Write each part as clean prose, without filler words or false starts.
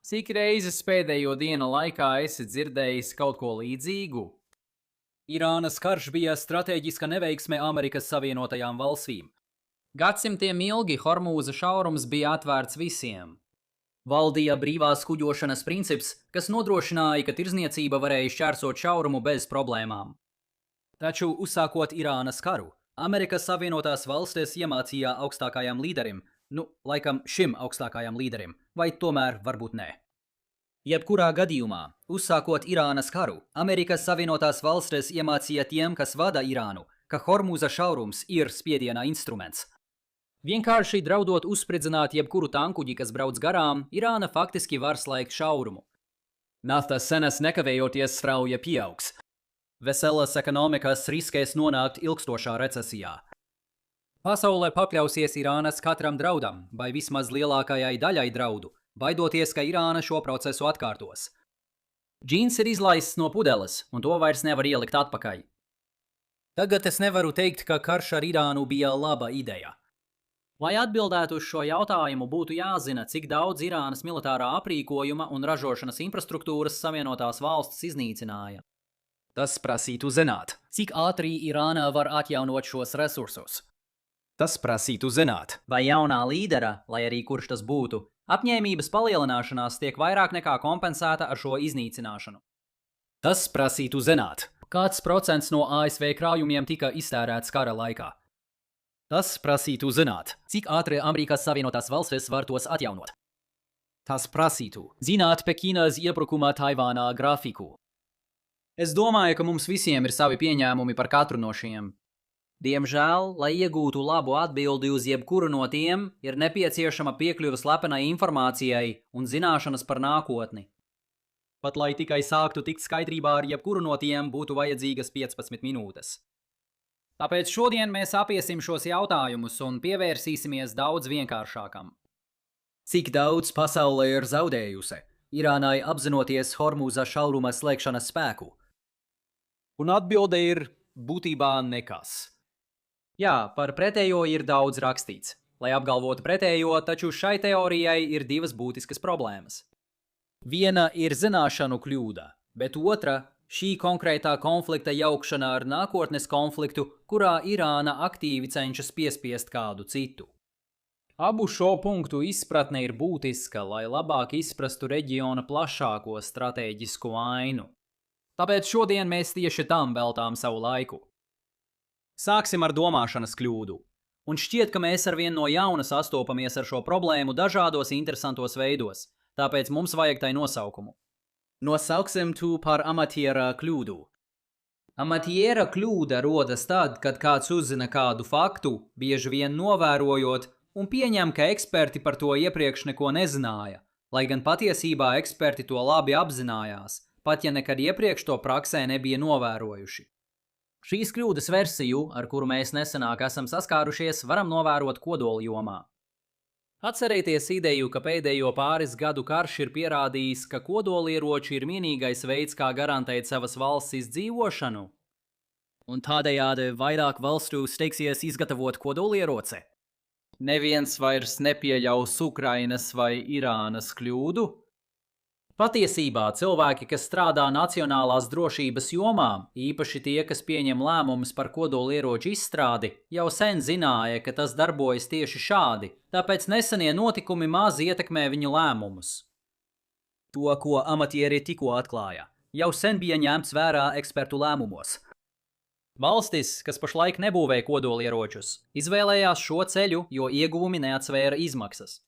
Cik reizes pēdējo dienu laikā esi dzirdējis kaut ko līdzīgu? Irānas karš bija stratēģiska neveiksme Amerikas Savienotajām valstīm. Gadsimtiem ilgi Hormūza šaurums bija atvērts visiem. Valdīja brīvās kuģošanas princips, kas nodrošināja, ka tirzniecība varēja šķērsot šaurumu bez problēmām. Taču, uzsākot Irānas karu, Amerikas Savienotās valstis iemācīja augstākajam līderim, šim augstākajam līderim, vai tomēr varbūt nē. Jebkurā gadījumā, uzsākot Irānas karu, Amerikas Savienotās valstis iemācīja tiem, kas vada Irānu, ka Hormūza šaurums ir spiediena instruments. Vienkārši draudot uzspridzināt jebkuru tankuģi, kas brauc garām, Irāna faktiski var slēgt šaurumu. Naftas cenas nekavējoties strauji pieaugs. Veselas ekonomikas riskēs nonākt ilgstošā recesijā. Pasaulē pakļausies Irānas katram draudam, vai vismaz lielākajai daļai draudu, baidoties, ka Irāna šo procesu atkārtos. Džins ir izlaists no pudeles, un to vairs nevar ielikt atpakaļ. Tagad es nevaru teikt, ka karš ar Irānu bija laba ideja. Lai atbildētu uz šo jautājumu, būtu jāzina, cik daudz Irānas militārā aprīkojuma un ražošanas infrastruktūras Savienotās valstis iznīcināja. Tas prasītu zināt, cik ātri Irāna var atjaunot šos resursus. Tas prasītu zināt, vai jaunā līdera, lai arī kurš tas būtu, apņēmības palielināšanās tiek vairāk nekā kompensēta ar šo iznīcināšanu. Tas prasītu zināt, kāds procents no ASV krājumiem tika iztērēts kara laikā. Tas prasītu zināt, cik ātri Amerikas Savienotās valstis var tos atjaunot. Tas prasītu zināt Pekinas iebrukuma Taivānā grafiku. Es domāju, ka mums visiem ir savi pieņēmumi par katru no šiem. Diemžēl, lai iegūtu labu atbildi uz jebkuru no tiem, ir nepieciešama piekļuve slepenai informācijai un zināšanas par nākotni. Pat lai tikai sāktu tikt skaidrībā ar jebkuru no tiem, būtu vajadzīgas 15 minūtes. Tāpēc šodien mēs apiesim šos jautājumus un pievērsīsimies daudz vienkāršākam. Cik daudz pasaulē ir zaudējusi, Irānai apzinoties Hormūza šauruma slēgšanas spēku? Un atbilde ir būtībā nekas. Jā, par pretējo ir daudz rakstīts. Lai apgalvotu pretējo, taču šai teorijai ir divas būtiskas problēmas. Viena ir zināšanu kļūda, bet otra – šī konkrētā konflikta jaukšana ar nākotnes konfliktu, kurā Irāna aktīvi cenšas piespiest kādu citu. Abu šo punktu izpratne ir būtiska, lai labāk izprastu reģiona plašāko stratēģisku ainu. Tāpēc šodien mēs tieši tam veltām savu laiku. Sāksim ar domāšanas kļūdu. Un šķiet, ka mēs arvien no jauna sastopamies ar šo problēmu dažādos interesantos veidos, tāpēc mums vajag tai nosaukumu. Nosauksim to par amatiera kļūdu. Amatiera kļūda rodas tad, kad kāds uzzina kādu faktu, bieži vien novērojot, un pieņem, ka eksperti par to iepriekš neko nezināja, lai gan patiesībā eksperti to labi apzinājās, pat ja nekad iepriekš to praksē nebija novērojuši. Šīs kļūdas versiju, ar kuru mēs nesenāk esam saskārušies, varam novērot kodoljomā. Atcerieties ideju, ka pēdējo pāris gadu karš ir pierādījis, ka kodolieroči ir vienīgais veids, kā garantēt savas valsts izdzīvošanu. Un tādējādi vairāk valstu steigsies izgatavot kodolieroci. Neviens vairs nepieļaus Ukrainas vai Irānas kļūdu. Patiesībā cilvēki, kas strādā nacionālās drošības jomā, īpaši tie, kas pieņem lēmumus par kodolieroču izstrādi, jau sen zināja, ka tas darbojas tieši šādi, tāpēc nesenie notikumi maz ietekmē viņu lēmumus. To, ko amatieri tikko atklāja, jau sen bija ņemts vērā ekspertu lēmumos. Valstis, kas pašlaik nebūvē kodolieročus, izvēlējās šo ceļu, jo ieguvumi neatsvēra izmaksas.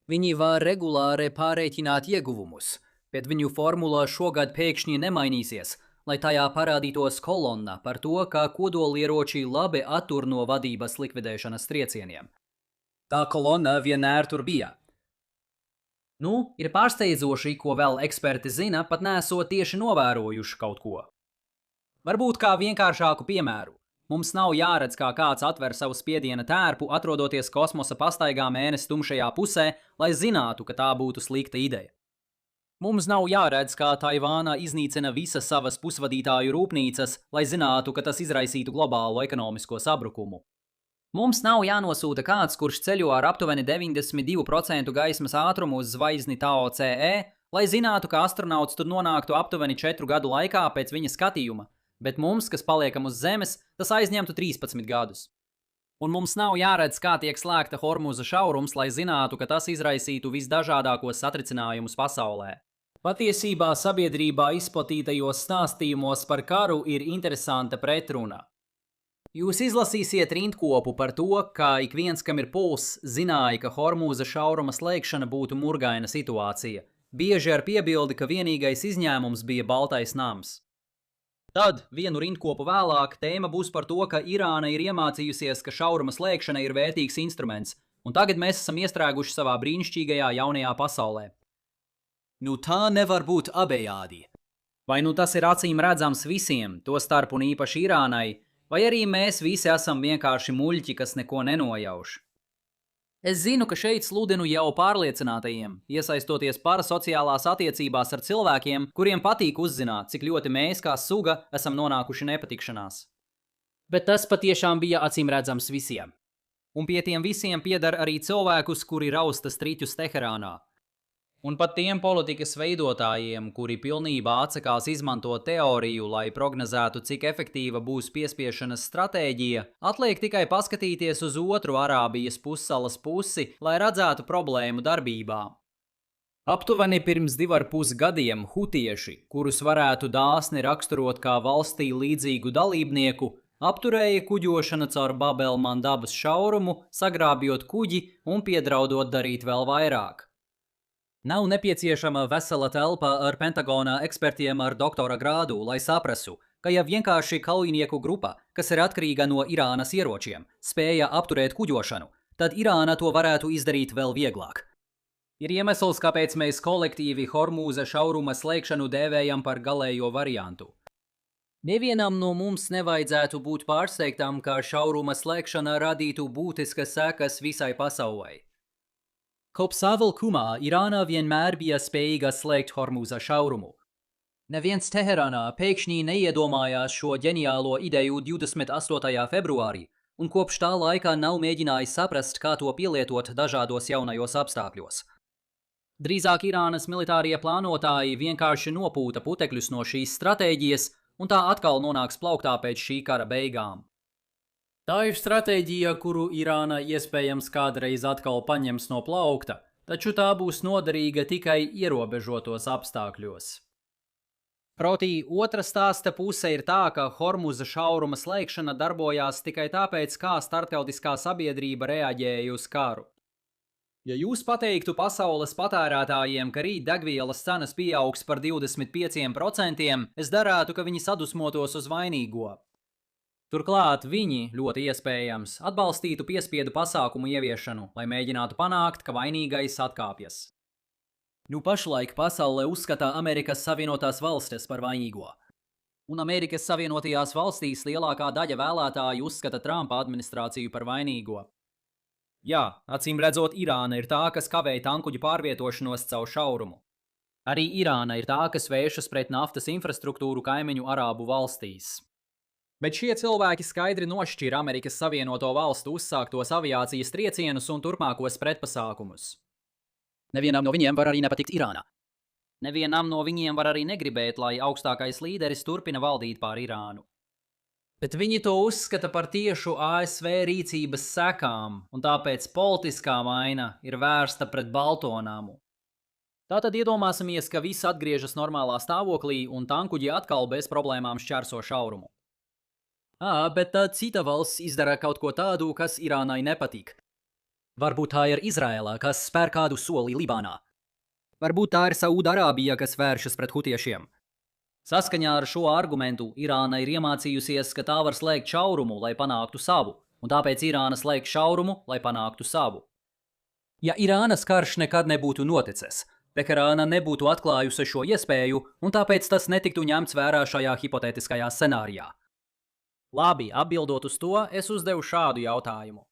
Viņi var regulāri pārreikināt ieguvumus, bet viņu formula šogad pēkšņi nemainīsies, lai tajā parādītos kolonna par to, kā kodolieroči labi attur no vadības likvidēšanas triecieniem. Tā kolonna vienmēr tur bija. Ir pārsteidzoši, ko vēl eksperti zina, pat nesot tieši novērojuši kaut ko. Varbūt kā vienkāršāku piemēru. Mums nav jāredz, kā kāds atver savu spiediena tērpu, atrodoties kosmosa pastaigā Mēness tumšajā pusē, lai zinātu, ka tā būtu slikta ideja. Mums nav jāredz, kā Taivāna iznīcina visas savas pusvadītāju rūpnīcas, lai zinātu, ka tas izraisītu globālu ekonomisko sabrukumu. Mums nav jānosūta kāds, kurš ceļo ar aptuveni 92% gaismas ātrumu uz zvaigzni Tau Ce, lai zinātu, ka astronauts tur nonāktu aptuveni 4 gadu laikā pēc viņa skatījuma, bet mums, kas paliekam uz Zemes, tas aizņemtu 13 gadus. Un mums nav jāredz, kā tiek slēgta Hormuza šaurums, lai zinātu, ka tas izraisītu visdažādākos satricinājumus pasaulē. Patiesībā sabiedrībā izplatītajos stāstījumos par karu ir interesanta pretruna. Jūs izlasīsiet rindkopu par to, ka ik viens, kam ir puls, zināja, ka Hormuza šauruma slēgšana būtu murgaina situācija, bieži ar piebildi, ka vienīgais izņēmums bija Baltais nams. Tad, vienu rindkopu vēlāk, tēma būs par to, ka Irāna ir iemācījusies, ka šauruma slēgšana ir vērtīgs instruments, un tagad mēs esam iestrēguši savā brīnišķīgajā jaunajā pasaulē. Nu tā nevar būt abejādi. Vai nu tas ir acīm redzams visiem, to starp un īpaši Irānai, vai arī mēs visi esam vienkārši muļķi, kas neko nenojauš? Es zinu, ka šeit sludinu jau pārliecinātajiem, iesaistoties parasociālās attiecībās ar cilvēkiem, kuriem patīk uzzināt, cik ļoti mēs kā suga esam nonākuši nepatikšanās. Bet tas patiešām bija acīm redzams visiem. Un pie tiem visiem piedar arī cilvēkus, kuri rausta striķus Teherānā. Un pat tiem politikas veidotājiem, kuri pilnībā atsakās izmantot teoriju, lai prognozētu, cik efektīva būs piespiešanas stratēģija, atliek tikai paskatīties uz otru Arābijas pussalas pusi, lai redzētu problēmu darbībā. Aptuveni pirms 2,5 gadiem hutieši, kurus varētu dāsni raksturot kā valstī līdzīgu dalībnieku, apturēja kuģošana caur Babelmandabas šaurumu, sagrābjot kuģi un piedraudot darīt vēl vairāk. Nav nepieciešama vesela telpa ar Pentagonā ekspertiem ar doktora grādu, lai saprastu, ka ja vienkārši kaujinieku grupa, kas ir atkarīga no Irānas ieročiem, spēja apturēt kuģošanu, tad Irāna to varētu izdarīt vēl vieglāk. Ir iemesls, kāpēc mēs kolektīvi Hormuza šauruma slēgšanu dēvējam par galējo variantu. Nevienam no mums nevajadzētu būt pārsteigtam, ka šauruma slēgšana radītu būtiskas sekas visai pasaulei. Kopš sāvelkumā Irāna vienmēr bija spējīga slēgt Hormuza šaurumu. Neviens Teherānā pēkšņi neiedomājās šo ģeniālo ideju 28. februārī, un kopš tā laika nav mēģinājis saprast, kā to pielietot dažādos jaunajos apstākļos. Drīzāk Irānas militārie plānotāji vienkārši nopūta putekļus no šīs stratēģijas, un tā atkal nonāks plauktā pēc šī kara beigām. Tā ir stratēģija, kuru Irāna iespējams kādreiz atkal paņems no plaukta, taču tā būs noderīga tikai ierobežotos apstākļos. Proti, otra stāsta puse ir tā, ka Hormuza šauruma slēgšana darbojās tikai tāpēc, kā starptautiskā sabiedrība reaģēja uz karu. Ja jūs pateiktu pasaules patērētājiem, ka rīt degvielas cenas pieaugs par 25%, es darētu, ka viņi sadusmotos uz vainīgo. Turklāt viņi, ļoti iespējams, atbalstītu piespiedu pasākumu ieviešanu, lai mēģinātu panākt, ka vainīgais atkāpjas. Nu pašlaik pasaulē uzskata Amerikas Savienotās valstis par vainīgo. Un Amerikas Savienotajās valstīs lielākā daļa vēlētāju uzskata Trumpa administrāciju par vainīgo. Jā, acīm redzot, Irāna ir tā, kas kavē tankuģu pārvietošanos caur šaurumu. Arī Irāna ir tā, kas vēršas pret naftas infrastruktūru kaimiņu Arābu valstīs. Bet šie cilvēki skaidri nošķir Amerikas Savienoto valstu uzsāktos aviācijas triecienus un turpmākos pretpasākumus. Nevienam no viņiem var arī nepatikt Irāna. Nevienam no viņiem var arī negribēt, lai augstākais līderis turpina valdīt pār Irānu. Bet viņi to uzskata par tiešu ASV rīcības sekām, un tāpēc politiskā vaina ir vērsta pret Baltonamu. Tātad iedomāsimies, ka viss atgriežas normālā stāvoklī un tankuģi atkal bez problēmām šķērso šaurumu. Bet tad cita valsts izdara kaut ko tādu, kas Irānai nepatīk. Varbūt tā ir Izraela, kas spēr kādu soli Libānā. Varbūt tā ir Saūda-Arābija, kas vēršas pret hutiešiem. Saskaņā ar šo argumentu Irāna ir iemācījusies, ka tā var slēgt šaurumu, lai panāktu savu, un tāpēc Irāna slēg šaurumu, lai panāktu savu. Ja Irānas karš nekad nebūtu noticis, Teherāna nebūtu atklājusi šo iespēju, un tāpēc tas netiktu ņemts vērā šajā hipotētiskajā scenārijā. Labi, atbildot uz to, es uzdevu šādu jautājumu.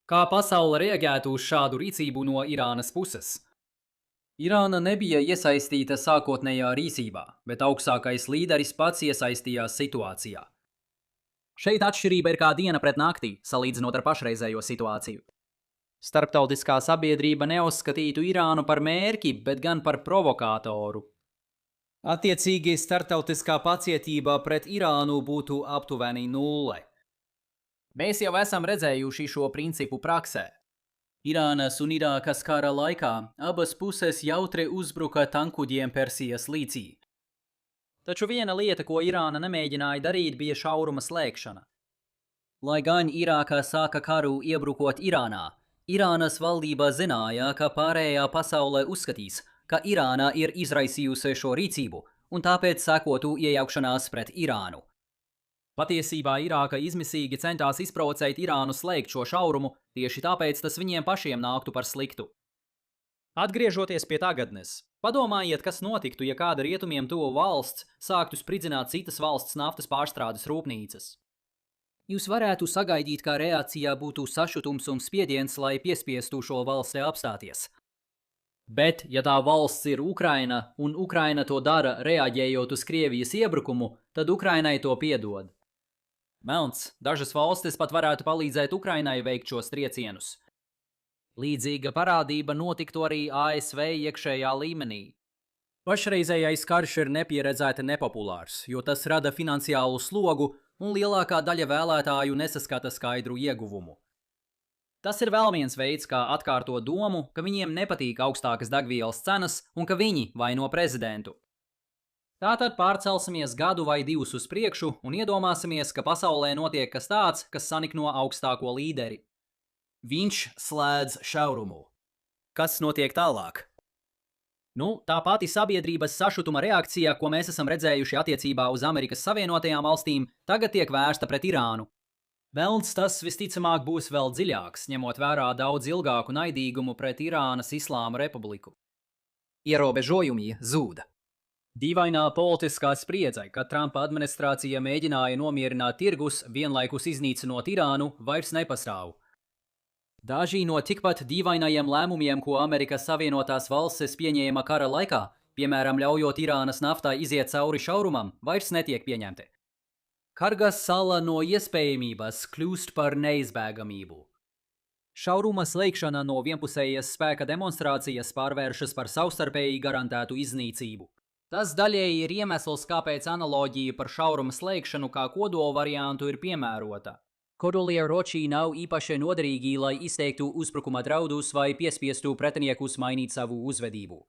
Kā pasaule reaģētu uz šādu rīcību no Irānas puses? Irāna nebija iesaistīta sākotnējā rīcībā, bet augstākais līderis pats iesaistījās situācijā. Šeit atšķirība ir kā diena pret naktī, salīdzinot ar pašreizējo situāciju. Starptautiskā sabiedrība neuzskatītu Irānu par mērķi, bet gan par provokātoru. Attiecīgi, starptautiskā pacietība pret Irānu būtu aptuveni 0. Mēs jau esam redzējuši šo principu praksē. Irānas un Irākas kara laikā abas puses jautri uzbruka tankkuģiem Persijas līcī. Taču viena lieta, ko Irāna nemēģināja darīt, bija šauruma slēgšana. Lai gan Irākā sāka karu iebrukot Irānā, Irānas valdība zināja, ka pārējā pasaule uzskatīs, ka Irāna ir izraisījusi šo rīcību, un tāpēc sākotu iejaukšanās pret Irānu. Patiesībā Irāka izmisīgi centās izprovocēt Irānu slēgt šo šaurumu, tieši tāpēc tas viņiem pašiem nāktu par sliktu. Atgriežoties pie tagadnes, padomājiet, kas notiktu, ja kāda rietumiem tuvu valsts sāktu spridzināt citas valsts naftas pārstrādes rūpnīcas. Jūs varētu sagaidīt, kā reakcijā būtu sašutums un spiediens, lai piespiestu šo valsti apstāties. Bet, ja tā valsts ir Ukraina, un Ukraina to dara reaģējot uz Krievijas iebrukumu, tad Ukrainai to piedod. Melns, dažas valstis pat varētu palīdzēt Ukrainai veikt šos triecienus. Līdzīga parādība notiktu arī ASV iekšējā līmenī. Pašreizējais karš ir nepieredzēti nepopulārs, jo tas rada finansiālu slogu, un lielākā daļa vēlētāju nesaskata skaidru ieguvumu. Tas ir vēl viens veids, kā atkārtot domu, ka viņiem nepatīk augstākas degvielas cenas un ka viņi vaino prezidentu. Tātad pārcelsimies gadu vai 2 uz priekšu un iedomāsimies, ka pasaulē notiek kas tāds, kas sanikno augstāko līderi. Viņš slēdz šaurumu. Kas notiek tālāk? Tā pati sabiedrības sašutuma reakcija, ko mēs esam redzējuši attiecībā uz Amerikas Savienotajām valstīm, tagad tiek vērsta pret Irānu. Velns tas visticamāk būs vēl dziļāks, ņemot vērā daudz ilgāku naidīgumu pret Irānas Islāma Republiku. Ierobežojumi zūda. Dīvainā politiskā spriedze, kad Trumpa administrācija mēģināja nomierināt tirgus, vienlaikus iznīcinot Irānu, vairs nepastāv. Daži no tikpat dīvainajiem lēmumiem, ko Amerikas Savienotās valstis pieņēma kara laikā, piemēram, ļaujot Irānas naftai iziet cauri šaurumam, vairs netiek pieņemti. Kargas sala no iespējamības kļūst par neizbēgamību. Šauruma slēgšana no vienpusējas spēka demonstrācijas pārvēršas par savstarpēji garantētu iznīcību. Tas daļēji ir iemesls, kāpēc analoģija par šauruma slēgšanu kā kodola variantu ir piemērota. Kodolieroči nav īpaši noderīgi, lai izteiktu uzbrukuma draudus vai piespiestu pretiniekus mainīt savu uzvedību.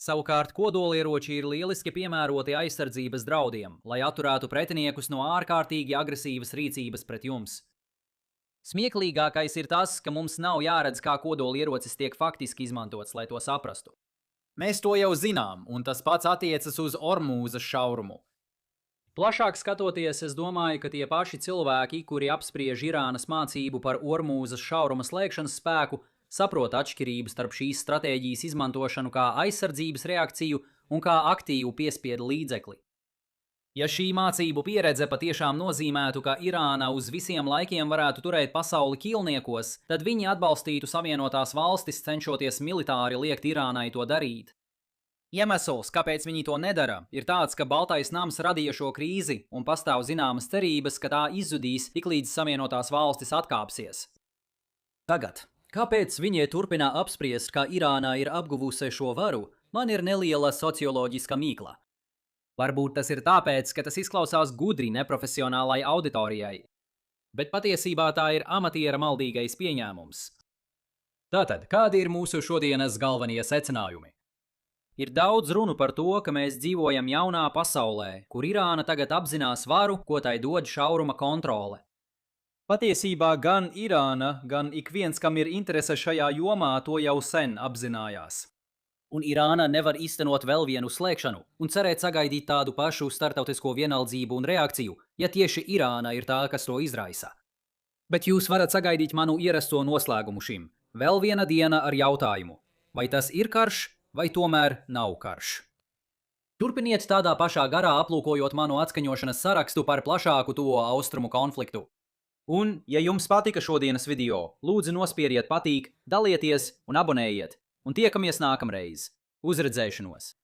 Savukārt kodolieroči ir lieliski piemēroti aizsardzības draudiem, lai atturētu pretiniekus no ārkārtīgi agresīvas rīcības pret jums. Smieklīgākais ir tas, ka mums nav jāredz, kā kodolierocis tiek faktiski izmantots, lai to saprastu. Mēs to jau zinām, un tas pats attiecas uz Ormūzas šaurumu. Plašāk skatoties, es domāju, ka tie paši cilvēki, kuri apspriež Irānas mācību par Ormūzas šauruma slēgšanas spēku, saprot atšķirību starp šīs stratēģijas izmantošanu kā aizsardzības reakciju un kā aktīvu piespiedu līdzekli. Ja šī mācību pieredze patiešām nozīmētu, ka Irāna uz visiem laikiem varētu turēt pasauli ķīlniekos, tad viņi atbalstītu Savienotās valstis, cenšoties militāri liekt Irānai to darīt. Iemesls, kāpēc viņi to nedara, ir tāds, ka Baltais nams radīja šo krīzi un pastāv zināmas cerības, ka tā izzudīs, tiklīdz Savienotās valstis atkāpsies. Tagad, kāpēc viņi turpina apspriest, ka Irāna ir apguvusi šo varu, man ir neliela socioloģiska mīkla. Varbūt tas ir tāpēc, ka tas izklausās gudri neprofesionālai auditorijai, bet patiesībā tā ir amatiera maldīgais pieņēmums. Tātad, kādi ir mūsu šodienas galvenie secinājumi? Ir daudz runu par to, ka mēs dzīvojam jaunā pasaulē, kur Irāna tagad apzinās varu, ko tai dod šauruma kontrole. Patiesībā gan Irāna, gan ik viens, kam ir interese šajā jomā, to jau sen apzinājās. Un Irāna nevar īstenot vēl vienu slēgšanu un cerēt sagaidīt tādu pašu startautisko vienaldzību un reakciju, ja tieši Irāna ir tā, kas to izraisa. Bet jūs varat sagaidīt manu ierasto noslēgumu šim. Vēl viena diena ar jautājumu. Vai tas ir karš? Vai tomēr nav karš? Turpiniet tādā pašā garā aplūkojot manu atskaņošanas sarakstu par plašāku tuvo austrumu konfliktu. Un, ja jums patika šodienas video, lūdzu nospiediet patīk, dalieties un abonējiet, un tiekamies nākamreiz. Uz redzēšanos!